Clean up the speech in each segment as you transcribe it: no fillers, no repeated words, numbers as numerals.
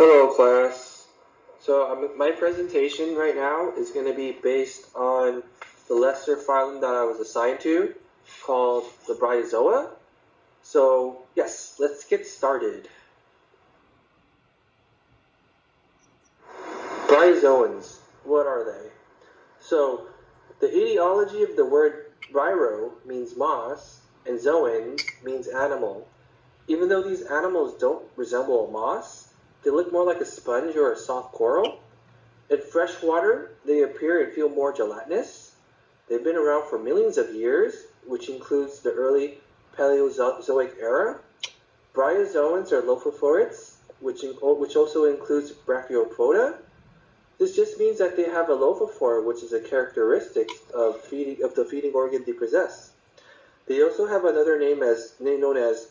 Hello class. My presentation right now is going to be based on the lesser phylum that I was assigned to called the Bryozoa. So yes, let's get started. Bryozoans, what are they? So the etiology of the word bryro means moss and zoans means animal. Even though these animals don't resemble a moss, they look more like a sponge or a soft coral. In fresh water, they appear and feel more gelatinous. They've been around for millions of years, which includes the early Paleozoic era. Bryozoans are lophophores, which also includes Brachiopoda. This just means that they have a lophophore, which is a characteristic of the feeding organ they possess. They also have another name known as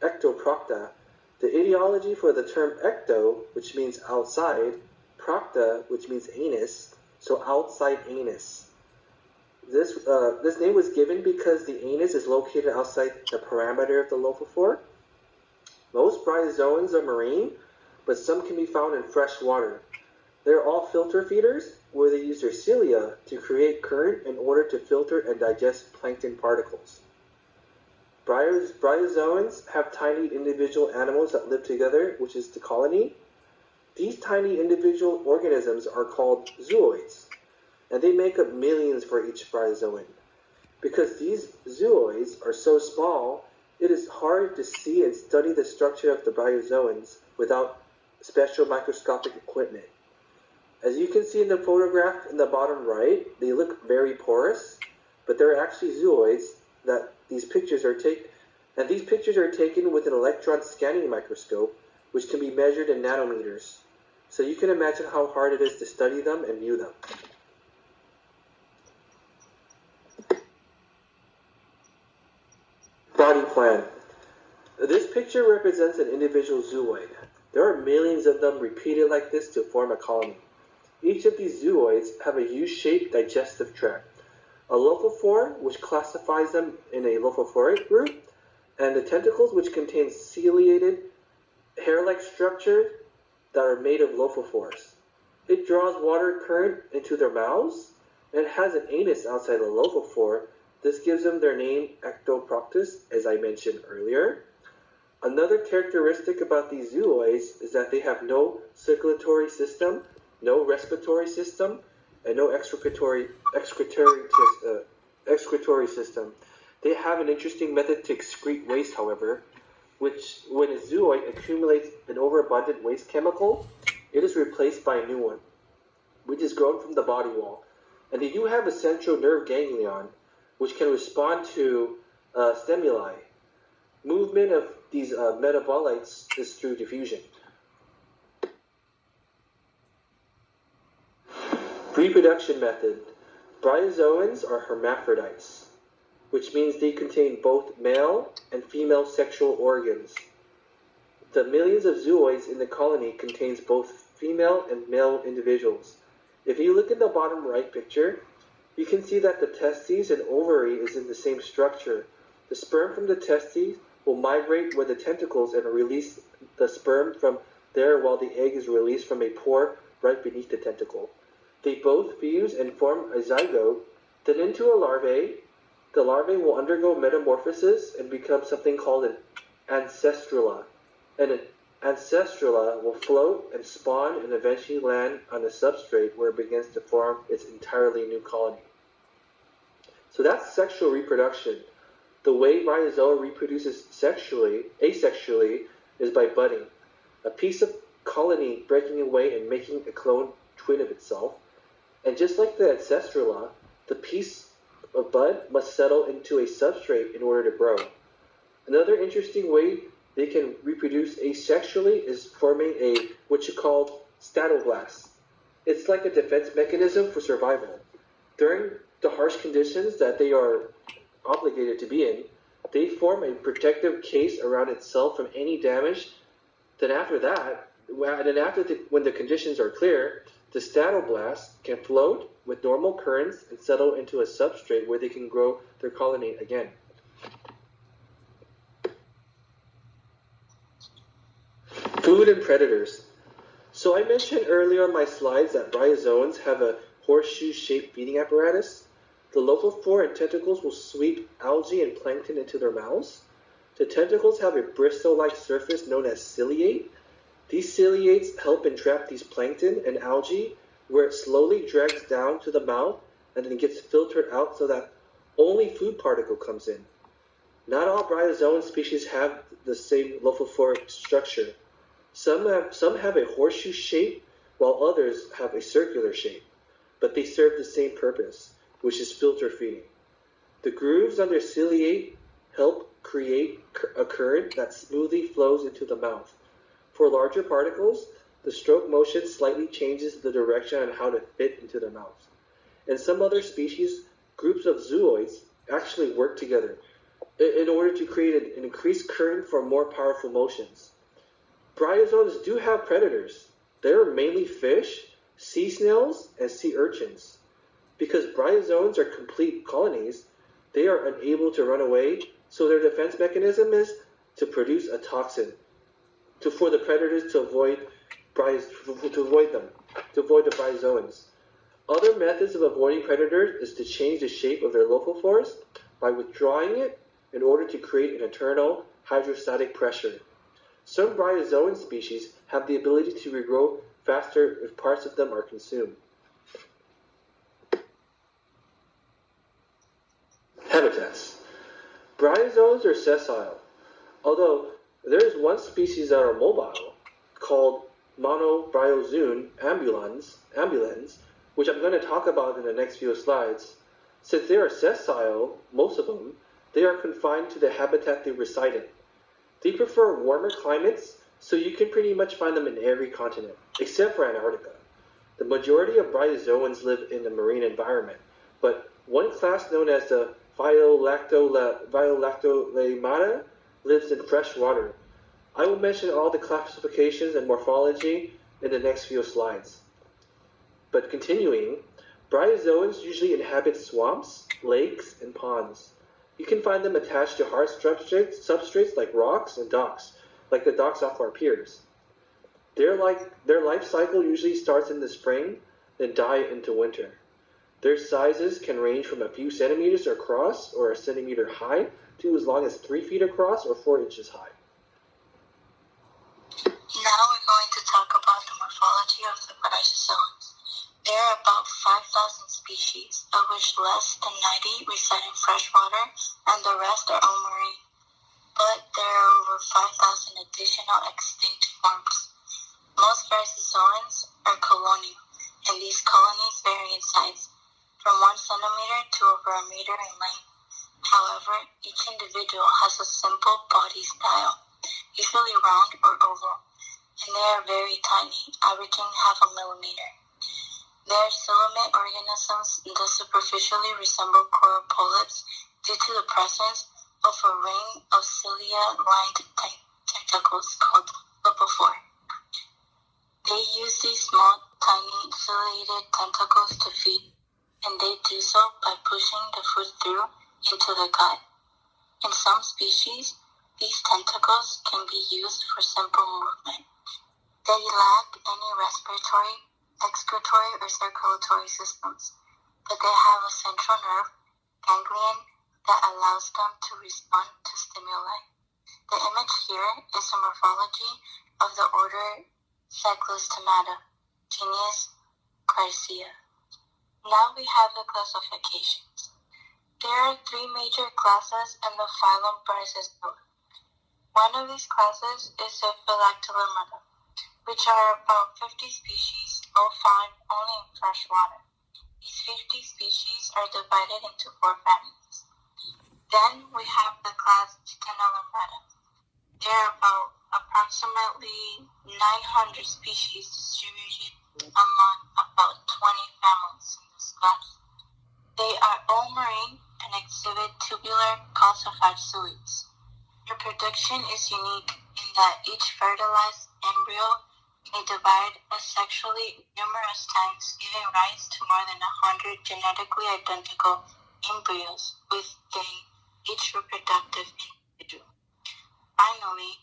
ectoprocta. The etiology for the term ecto, which means outside, procta, which means anus, so outside anus. This name was given because the anus is located outside the parameter of the lophophore. Most bryozoans are marine, but some can be found in fresh water. They're all filter feeders, where they use their cilia to create current in order to filter and digest plankton particles. Bryozoans have tiny individual animals that live together, which is the colony. These tiny individual organisms are called zooids, and they make up millions for each bryozoan. Because these zooids are so small, it is hard to see and study the structure of the bryozoans without special microscopic equipment. As you can see in the photograph in the bottom right, they look very porous, but they're actually zooids that these pictures are taken with an electron scanning microscope, which can be measured in nanometers. So you can imagine how hard it is to study them and view them. Body plan. This picture represents an individual zooid. There are millions of them repeated like this to form a colony. Each of these zooids have a U-shaped digestive tract, a lophophore, which classifies them in a lophophoric group, and the tentacles, which contain ciliated, hair-like structures that are made of lophophores. It draws water current into their mouths, and it has an anus outside the lophophore. This gives them their name ectoproctus, as I mentioned earlier. Another characteristic about these zooids is that they have no circulatory system, no respiratory system, and no excretory system. They have an interesting method to excrete waste, however, which, when a zooid accumulates an overabundant waste chemical, it is replaced by a new one, which is grown from the body wall. And they do have a central nerve ganglion, which can respond to stimuli. Movement of these metabolites is through diffusion. Reproduction method. Bryozoans are hermaphrodites, which means they contain both male and female sexual organs. The millions of zooids in the colony contains both female and male individuals. If you look at the bottom right picture, you can see that the testes and ovary is in the same structure. The sperm from the testes will migrate with the tentacles and release the sperm from there, while the egg is released from a pore right beneath the tentacle. They both fuse and form a zygote, then into a larvae. The larvae will undergo metamorphosis and become something called an ancestrula. And an ancestrula will float and spawn and eventually land on a substrate where it begins to form its entirely new colony. So that's sexual reproduction. The way bryozoa reproduces asexually, is by budding. A piece of colony breaking away and making a clone twin of itself. And just like the ancestrula, the piece of bud must settle into a substrate in order to grow. Another interesting way they can reproduce asexually is forming what you call statoblast. It's like a defense mechanism for survival. During the harsh conditions that they are obligated to be in, they form a protective case around itself from any damage. Then after that, when the conditions are clear, the statoblast can float with normal currents and settle into a substrate where they can grow their colony again. Food and predators. So I mentioned earlier on my slides that bryozoans have a horseshoe-shaped feeding apparatus. The lophophore and tentacles will sweep algae and plankton into their mouths. The tentacles have a bristle-like surface known as ciliate. These ciliates help entrap these plankton and algae, where it slowly drags down to the mouth and then gets filtered out so that only food particle comes in. Not all bryozoan species have the same lophophoric structure. Some have a horseshoe shape, while others have a circular shape, but they serve the same purpose, which is filter feeding. The grooves on their ciliate help create a current that smoothly flows into the mouth. For larger particles, the stroke motion slightly changes the direction on how to fit into their mouth. In some other species, groups of zooids actually work together in order to create an increased current for more powerful motions. Bryozoans do have predators. They are mainly fish, sea snails, and sea urchins. Because bryozoans are complete colonies, they are unable to run away, so their defense mechanism is to produce a toxin for the predators to avoid the bryozoans. Other methods of avoiding predators is to change the shape of their lophophores by withdrawing it in order to create an internal hydrostatic pressure. Some bryozoan species have the ability to regrow faster if parts of them are consumed. Habitats. Bryozoans are sessile, although there is one species that are mobile, called monobryozoon ambulans, which I'm going to talk about in the next few slides. Since they are sessile, most of them, they are confined to the habitat they reside in. They prefer warmer climates, so you can pretty much find them in every continent, except for Antarctica. The majority of bryozoans live in the marine environment, but one class known as the Phyolactolemata lives in fresh water. I will mention all the classifications and morphology in the next few slides. But continuing, bryozoans usually inhabit swamps, lakes, and ponds. You can find them attached to hard substrates like rocks and docks, like the docks off our piers. Their life cycle usually starts in the spring, then die into winter. Their sizes can range from a few centimeters across or a centimeter high to as long as 3 feet across or 4 inches high. Now we're going to talk about the morphology of the bryozoans. There are about 5,000 species, of which less than 90 reside in freshwater and the rest are all marine. But there are over 5,000 additional extinct forms. Most bryozoans are colonial, and these colonies vary in size, from 1 centimeter to over a meter in length. However, each individual has a simple body style, usually round or oval, and they are very tiny, averaging half a millimeter. They are coelomate organisms that superficially resemble coral polyps due to the presence of a ring of cilia-lined tentacles called lopophore. They use these small, tiny, ciliated tentacles to feed, and they do so by pushing the food through into the gut. In some species, these tentacles can be used for simple movement. They lack any respiratory, excretory, or circulatory systems, but they have a central nerve, ganglion, that allows them to respond to stimuli. The image here is a morphology of the order Cyclostomata, genus Cricea. Now we have the classifications. There are 3 major classes in the phylum Bryozoa. One of these classes is the Phyolactolemata, which are about 50 species, all found only in fresh water. These 50 species are divided into 4 families. Then we have the class Ctenolomata. There are about approximately 900 species distributed among about 20 families in this class. They are all marine and exhibit tubular calcified zooids. Reproduction is unique in that each fertilized embryo may divide asexually numerous times, giving rise to more than 100 genetically identical embryos within each reproductive individual. Finally,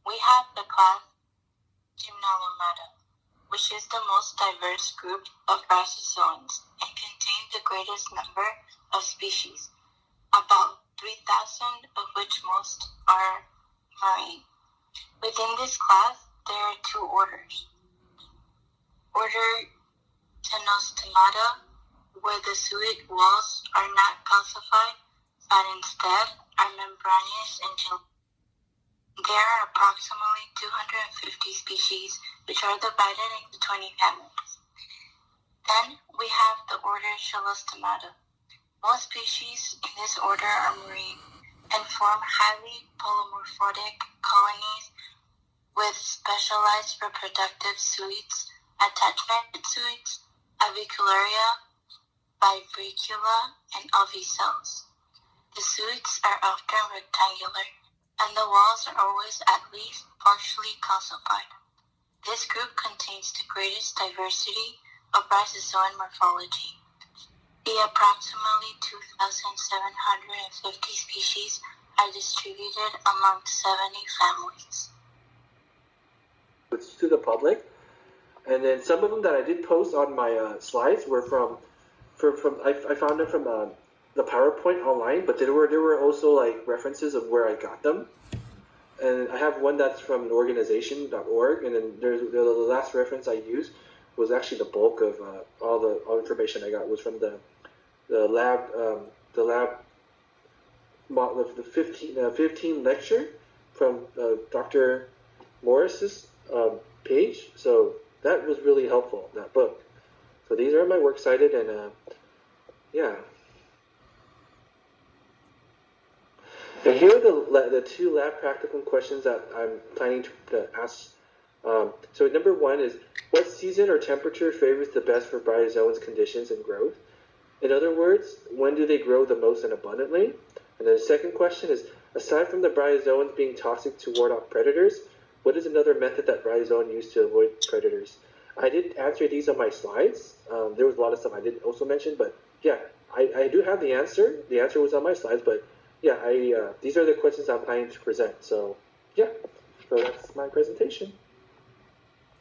we have the class Gymnelomata, which is the most diverse group of bryozoans and contains the greatest number of species, about 3,000 of which most are marine. Within this class, there are two orders. Order Tenostomata, where the suet walls are not calcified, but instead are membranous and gelatinous. There are approximately 250 species, which are divided into 20 families. Then we have the order Chelostomata. Most species in this order are marine and form highly polymorphotic colonies with specialized reproductive suites, attachment suites, avicularia, vibricula, and ovicells. The suites are often rectangular, and the walls are always at least partially calcified. This group contains the greatest diversity of bryozoan morphology. The approximately 2,750 species are distributed among 70 families. To the public, and then some of them that I did post on my slides were from I found them from the PowerPoint online, but there were also like references of where I got them. And I have one that's from an organization.org, and then there's the last reference I used was actually the bulk of all information I got was from the lab model of the 15 lecture from Dr. Morris's page. So that was really helpful, that book. So these are my works cited, and yeah. And here are the two lab practicum questions that I'm planning to ask. So number one is, what season or temperature favors the best for bryozoans conditions and growth? In other words, when do they grow the most and abundantly? And then the second question is, aside from the bryozoans being toxic to ward off predators, what is another method that bryozoan use to avoid predators? I did answer these on my slides. There was a lot of stuff I didn't also mention, but yeah, I do have the answer. The answer was on my slides, but yeah, these are the questions I'm planning to present. So yeah, so that's my presentation.